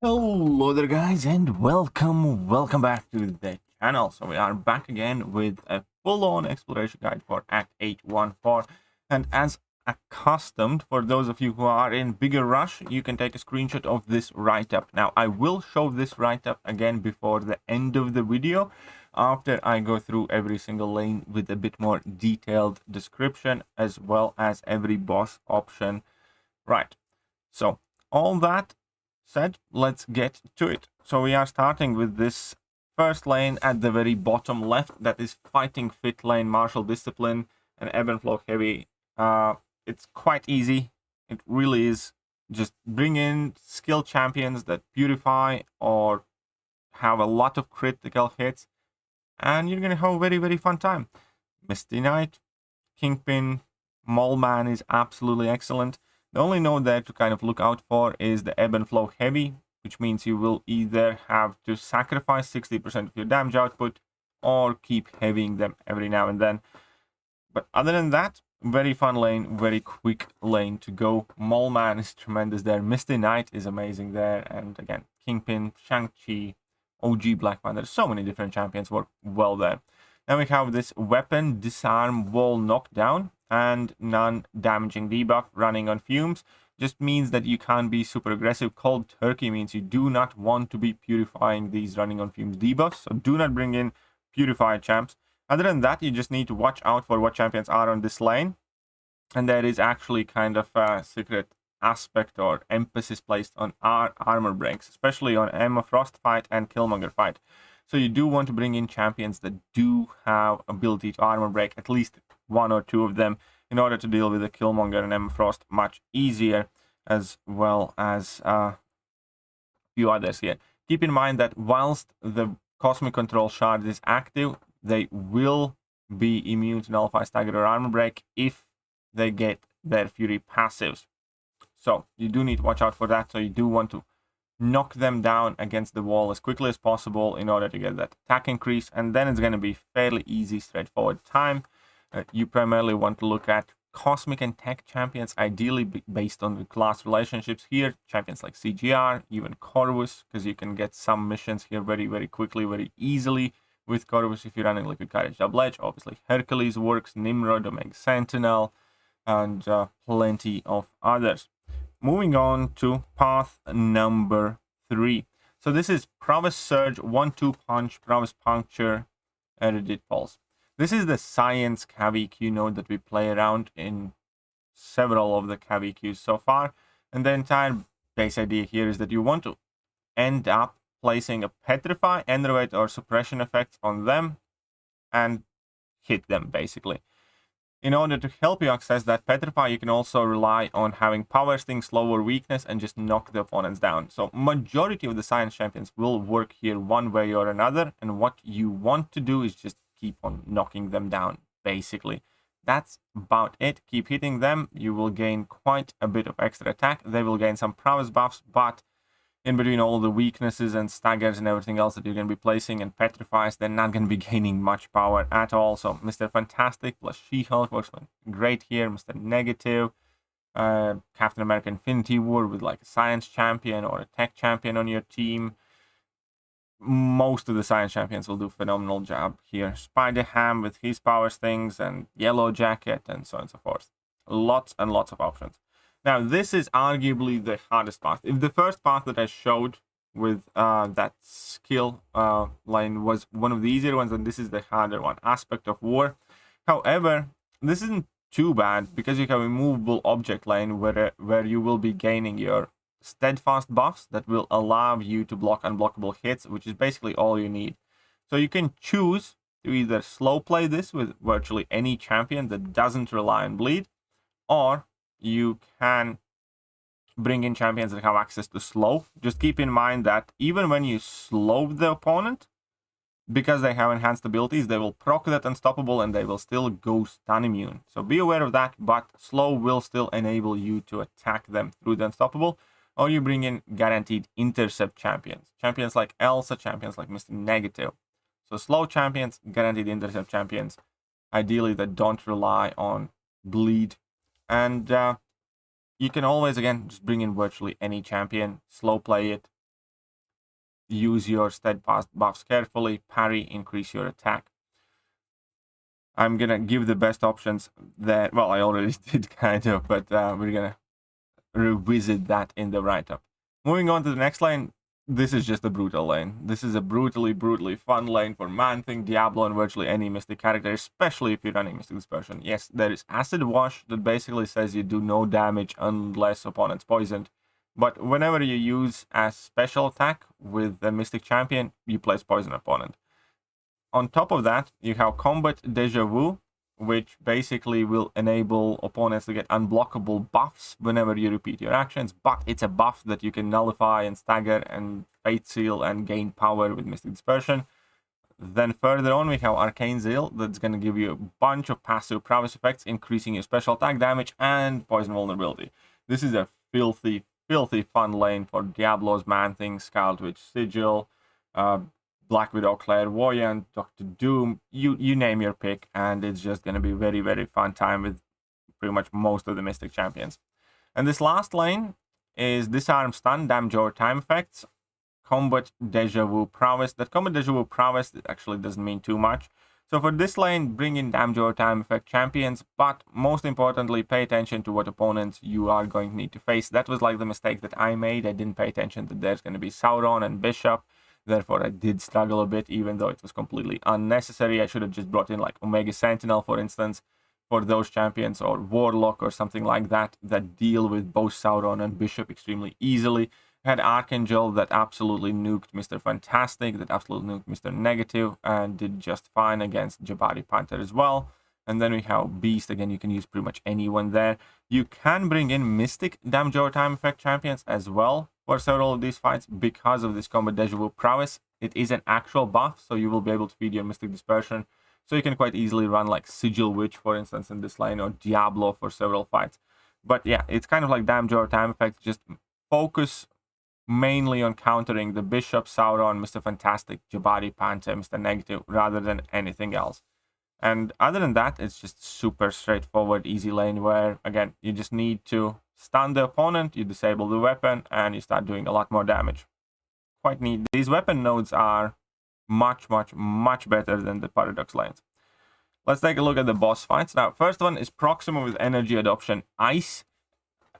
Hello there guys and welcome back to the channel. So we are back again with a full-on exploration guide for Act 814, and as accustomed, for those of you who are in bigger rush, you can take a screenshot of this write-up. Now I will show this write-up again before the end of the video, after I go through every single lane with a bit more detailed description as well as every boss option. Right, so all that said, let's get to it. So we are starting with this first lane at the very bottom left, that is fighting fit lane, martial discipline, and ebb and flow heavy. It's quite easy. It really is. Just bring in skill champions that purify or have a lot of critical hits, and you're gonna have a very fun time. Misty Knight, Kingpin, Mole Man is absolutely excellent. The only node there to kind of look out for is the ebb and flow heavy, which means you will either have to sacrifice 60% of your damage output or keep heavying them every now and then. But other than that, very fun lane, very quick lane to go. Mole Man is tremendous there. Misty Knight is amazing there. And again, Kingpin, Shang-Chi, OG Black Panther, so many different champions work well there. Then we have this weapon, disarm, wall knockdown, and non-damaging debuff running on fumes. Just means that you can't be super aggressive. Cold turkey means you do not want to be purifying these running on fumes debuffs, so do not bring in purified champs. Other than that, you just need to watch out for what champions are on this lane, and there is actually kind of a secret aspect or emphasis placed on armor breaks, especially on Emma Frost fight and Killmonger fight. So you do want to bring in champions that do have ability to armor break, at least one or two of them, in order to deal with the Killmonger and Emma Frost much easier, as well as a few others here. Keep in mind that whilst the Cosmic Control Shard is active, they will be immune to Nullify, Stagger, or Armor Break if they get their Fury passives. So you do need to watch out for that. So you do want to knock them down against the wall as quickly as possible in order to get that attack increase, and then it's going to be fairly easy, straightforward time. You primarily want to look at cosmic and tech champions, ideally based on the class relationships here. Champions like CGR, even Corvus, because you can get some missions here very quickly, very easily with Corvus if you're running Liquid Courage Double Edge. Obviously Hercules works, Nimrod, Omega Sentinel, and plenty of others. Moving on to path number 3. So this is Prowess Surge, 1-2 Punch, Prowess Puncture, Erudite Pulse. This is the science KVQ node that we play around in several of the KVQs so far. And the entire base idea here is that you want to end up placing a Petrify, Enervate, or Suppression effects on them and hit them, basically. In order to help you access that Petrify, you can also rely on having Power Sting, Slow, or Weakness, and just knock the opponents down. So majority of the Science Champions will work here one way or another, and what you want to do is just keep on knocking them down, basically. That's about it. Keep hitting them. You will gain quite a bit of extra attack. They will gain some prowess buffs, but in between all the weaknesses and staggers and everything else that you're going to be placing and petrifies, they're not going to be gaining much power at all. So Mr. Fantastic plus She-Hulk works great here. Mr. Negative, Captain America Infinity War with like a science champion or a tech champion on your team. Most of the science champions will do a phenomenal job here. Spider-Ham with his power stings, and Yellow Jacket, and so on and so forth. Lots and lots of options. Now, this is arguably the hardest path. If the first path that I showed with that skill line was one of the easier ones, then this is the harder one, Aspect of War. However, this isn't too bad because you have a movable object line where you will be gaining your steadfast buffs that will allow you to block unblockable hits, which is basically all you need. So you can choose to either slow play this with virtually any champion that doesn't rely on bleed, or you can bring in champions that have access to slow. Just keep in mind that even when you slow the opponent, because they have enhanced abilities, they will proc that unstoppable and they will still go stun immune. So be aware of that, but slow will still enable you to attack them through the unstoppable. Or you bring in guaranteed intercept champions. Champions like Elsa, champions like Mr. Negative. So slow champions, guaranteed intercept champions. Ideally that don't rely on bleed. And you can always, again, just bring in virtually any champion, slow play it, use your steadfast buffs carefully, parry, increase your attack. I'm gonna give the best options that, well, I already did kind of, but we're gonna revisit that in the write-up. Moving on to the next lane, this is just a brutal lane. This is a brutally fun lane for Man-Thing, Diablo, and virtually any Mystic character, especially if you're running Mystic Dispersion. Yes, there is Acid Wash that basically says you do no damage unless opponent's poisoned. But whenever you use a special attack with a Mystic champion, you place poison opponent. On top of that, you have Combat Deja Vu, which basically will enable opponents to get unblockable buffs whenever you repeat your actions, but it's a buff that you can nullify and stagger and Fate Seal and gain power with Mystic Dispersion. Then further on, we have Arcane Zeal, that's going to give you a bunch of passive prowess effects, increasing your special attack damage and poison vulnerability. This is a filthy fun lane for Diablo's Man-Thing, Scarlet Witch Sigil, Black Widow Clairvoyant, Doctor Doom, you name your pick, and it's just going to be very fun time with pretty much most of the Mystic champions. And this last lane is Disarm, Stun, Damage over Time effects, Combat Deja Vu Prowess. That Combat Deja Vu Prowess actually doesn't mean too much. So for this lane, bring in Damage over Time effect champions, but most importantly, pay attention to what opponents you are going to need to face. That was like the mistake that I made. I didn't pay attention that there's going to be Sauron and Bishop. Therefore, I did struggle a bit, even though it was completely unnecessary. I should have just brought in like Omega Sentinel, for instance, for those champions, or Warlock or something like that, that deal with both Sauron and Bishop extremely easily. I had Archangel that absolutely nuked Mr. Fantastic, that absolutely nuked Mr. Negative, and did just fine against Jabari Panther as well. And then we have Beast. Again, you can use pretty much anyone there. You can bring in Mystic Damage over Time effect champions as well for several of these fights because of this Combat Deja Vu Prowess. It is an actual buff, so you will be able to feed your Mystic Dispersion. So you can quite easily run like Sigil Witch, for instance, in this lane, or Diablo for several fights. But yeah, it's kind of like Damage over Time effect. Just focus mainly on countering the Bishop, Sauron, Mr. Fantastic, Jabari Panther, Mr. Negative, rather than anything else. And other than that, it's just super straightforward, easy lane where, again, you just need to stun the opponent, you disable the weapon, and you start doing a lot more damage. Quite neat. These weapon nodes are much better than the Paradox lanes. Let's take a look at the boss fights. Now, first one is Proxima with Energy Adoption Ice.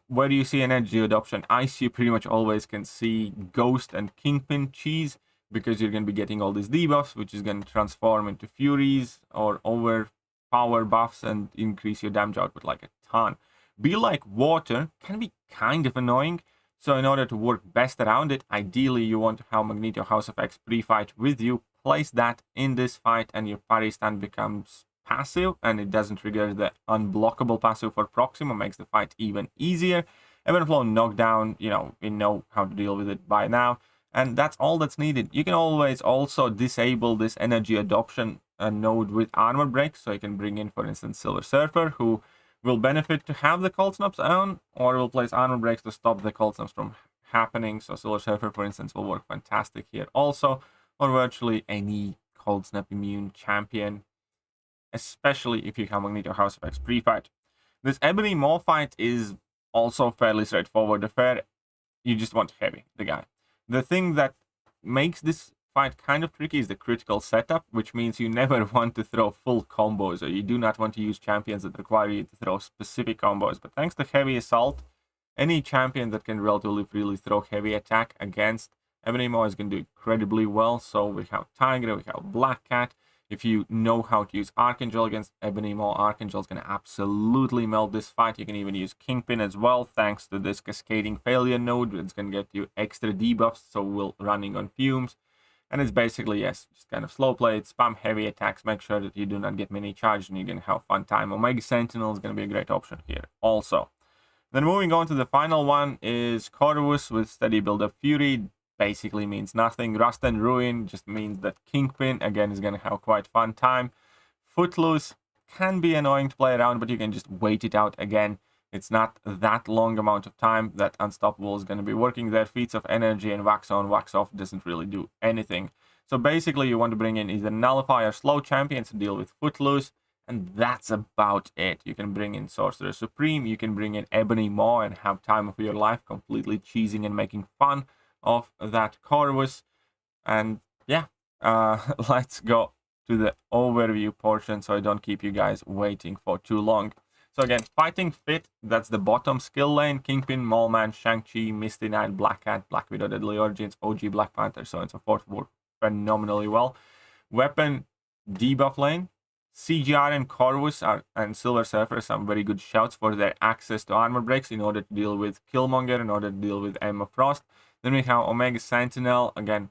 Where do you see Energy Adoption Ice? You pretty much always can see Ghost and Kingpin Cheese, because you're going to be getting all these debuffs, which is going to transform into Furies or overpower buffs and increase your damage output like a ton. Be Like Water can be kind of annoying, so in order to work best around it, ideally you want to have Magneto House of X pre-fight with you, place that in this fight, and your parry stun becomes passive, and it doesn't trigger the unblockable passive for Proxima, makes the fight even easier. Evenflow Knockdown, we know how to deal with it by now. And that's all that's needed. You can always also disable this Energy Adoption node with Armor Break. So you can bring in, for instance, Silver Surfer, who will benefit to have the Cold Snaps on, or will place Armor Breaks to stop the Cold Snaps from happening. So Silver Surfer, for instance, will work fantastic here also, or virtually any Cold Snap immune champion, especially if you have Magneto House of X pre-fight. This Ebony Maw fight is also fairly straightforward. You just want to heavy the guy. The thing that makes this fight kind of tricky is the critical setup, which means you never want to throw full combos, or you do not want to use champions that require you to throw specific combos. But thanks to Heavy Assault, any champion that can relatively freely throw heavy attack against Ebony Maw is going to do incredibly well. So we have Tiger, we have Black Cat. If you know how to use Archangel against Ebony Maw, Archangel is going to absolutely melt this fight. You can even use Kingpin as well, thanks to this Cascading Failure node. It's going to get you extra debuffs, so we're running on fumes. And it's basically, yes, just kind of slow play it, spam heavy attacks, make sure that you do not get many charged, and you're going to have fun time. Omega Sentinel is going to be a great option here also. Then moving on to the final one is Corvus with Steady Build-Up Fury. Basically means nothing. Rust and Ruin just means that Kingpin, again, is going to have quite fun time. Footloose can be annoying to play around, but you can just wait it out again. It's not that long amount of time that Unstoppable is going to be working there. Feats of Energy and Wax On, Wax Off doesn't really do anything. So basically, you want to bring in either Nullify or Slow champions to deal with Footloose, and that's about it. You can bring in Sorcerer Supreme, you can bring in Ebony Maw and have time of your life completely cheesing and making fun of that Corvus. And yeah, let's go to the overview portion so I don't keep you guys waiting for too long. So again, Fighting Fit, that's the bottom skill lane. Kingpin, Maulman, Shang-Chi, Misty Knight, Black Cat, Black Widow, Deadly Origins, OG Black Panther, so on and so forth work phenomenally well. Weapon, debuff lane. CGR and Corvus and Silver Surfer, some very good shouts for their access to armor breaks in order to deal with Killmonger, in order to deal with Emma Frost. Then we have Omega Sentinel, again,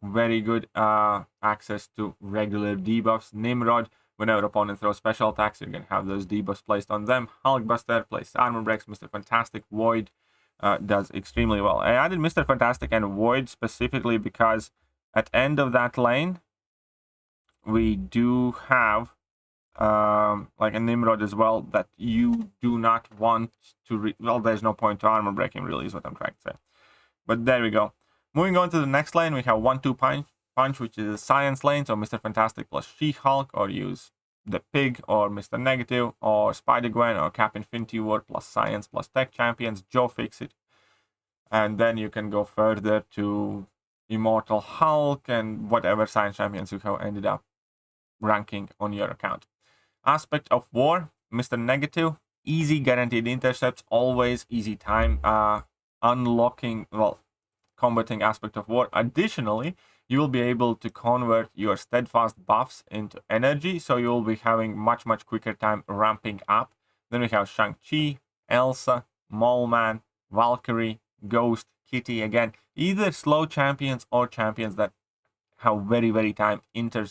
very good access to regular debuffs. Nimrod, whenever opponent throws special attacks, you're going to have those debuffs placed on them. Hulkbuster plays armor breaks. Mr. Fantastic, Void does extremely well. I added Mr. Fantastic and Void specifically because at end of that lane, we do have like a Nimrod as well that you do not want to... well, there's no point to armor breaking, really, is what I'm trying to say. But there we go. Moving on to the next lane, we have 1-2 punch, which is a science lane. So Mr. Fantastic plus She-Hulk, or use the Pig, or Mr. Negative, or Spider-Gwen, or Cap Infinity War plus science plus tech champions. Joe Fixit. And then you can go further to Immortal Hulk and whatever science champions you have ended up ranking on your account. Aspect of War, Mr. Negative, easy guaranteed intercepts, always easy time unlocking, well, combating Aspect of War. Additionally, you will be able to convert your steadfast buffs into energy, so you will be having much quicker time ramping up. Then we have Shang-Chi, Elsa, Maulman, Valkyrie, Ghost, Kitty, again, either slow champions or champions that have very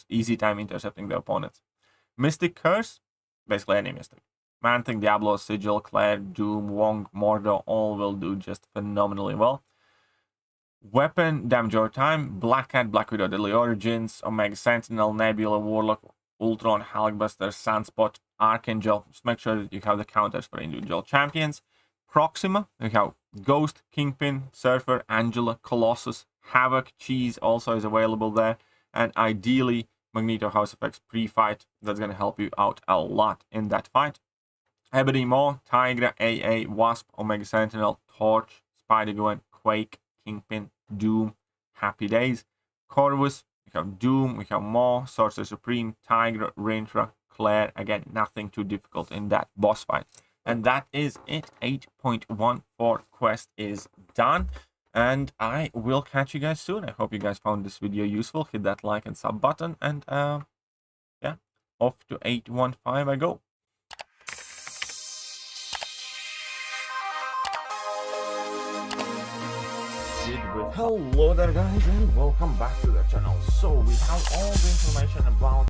easy time intercepting the opponents. Mystic Curse, basically any Mystic. Man-Thing, Diablo, Sigil, Claire, Doom, Wong, Mordo, all will do just phenomenally well. Weapon, damage over time, Black Cat, Black Widow, Deadly Origins, Omega Sentinel, Nebula, Warlock, Ultron, Hulkbuster, Sunspot, Archangel. Just make sure that you have the counters for individual champions. Proxima, we have Ghost, Kingpin, Surfer, Angela, Colossus, Havoc, Cheese also is available there. And ideally, Magneto House Effects pre-fight. That's going to help you out a lot in that fight. Ebony Maw, Tigra, AA, Wasp, Omega Sentinel, Torch, Spider-Gwen, Quake, Kingpin, Doom, Happy Days. Corvus, we have Doom, we have Maw, Sorcerer Supreme, Tigra, Rintra, Claire. Again, nothing too difficult in that boss fight. And that is it. 8.14 quest is done. And I will catch you guys soon. I hope you guys found this video useful. Hit that like and sub button. And yeah, off to 815 I go. Hello there guys, and welcome back to the channel. So we have all the information about